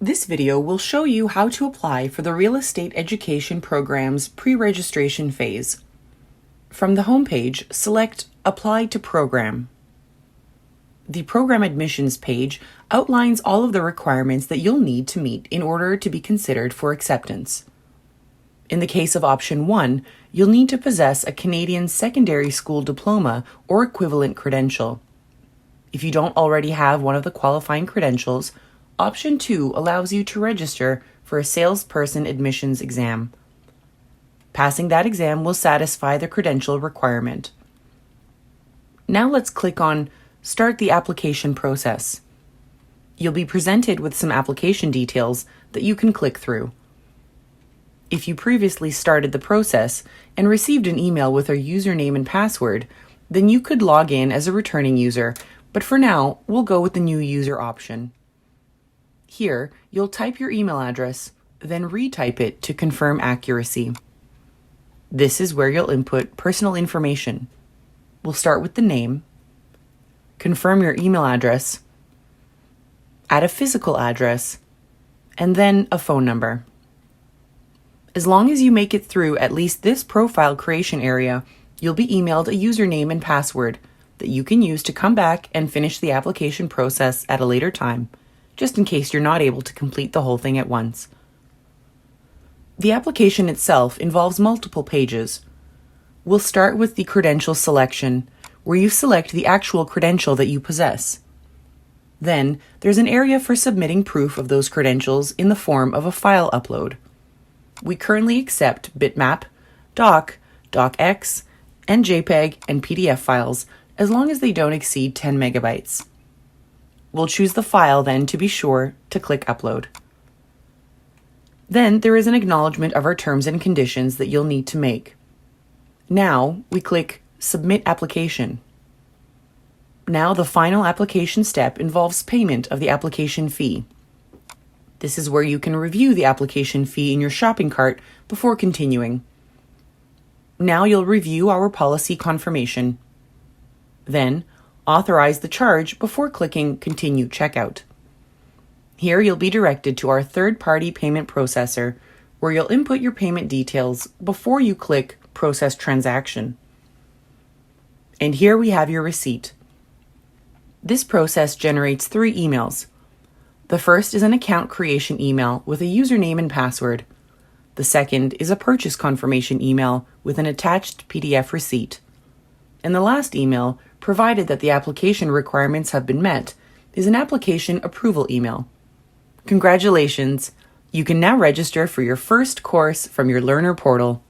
This video will show you how to apply for the Real Estate Education Program's pre-registration phase. From the homepage, select Apply to Program. The program admissions page outlines all of the requirements that you'll need to meet in order to be considered for acceptance. In the case of option 1, you'll need to possess a Canadian secondary school diploma or equivalent credential. If you don't already have one of the qualifying credentials, option 2 allows you to register for a salesperson admissions exam. Passing that exam will satisfy the credential requirement. Now let's click on Start the application process. You'll be presented with some application details that you can click through. If you previously started the process and received an email with a username and password, then you could log in as a returning user, but for now, we'll go with the new user option. Here, you'll type your email address, then retype it to confirm accuracy. This is where you'll input personal information. We'll start with the name, confirm your email address, add a physical address, and then a phone number. As long as you make it through at least this profile creation area, you'll be emailed a username and password that you can use to come back and finish the application process at a later time, just in case you're not able to complete the whole thing at once. The application itself involves multiple pages. We'll start with the Credential Selection, where you select the actual credential that you possess. Then, there's an area for submitting proof of those credentials in the form of a file upload. We currently accept bitmap, doc, docx, and JPEG and PDF files as long as they don't exceed 10 megabytes. We'll choose the file then to be sure to click Upload. Then there is an acknowledgement of our terms and conditions that you'll need to make. Now we click Submit Application. Now the final application step involves payment of the application fee. This is where you can review the application fee in your shopping cart before continuing. Now you'll review our policy confirmation. Then, authorize the charge before clicking Continue Checkout. Here you'll be directed to our third-party payment processor, where you'll input your payment details before you click Process Transaction. And here we have your receipt. This process generates 3 emails. The first is an account creation email with a username and password. The second is a purchase confirmation email with an attached PDF receipt. And the last email, provided that the application requirements have been met, is an application approval email. Congratulations! You can now register for your first course from your learner portal.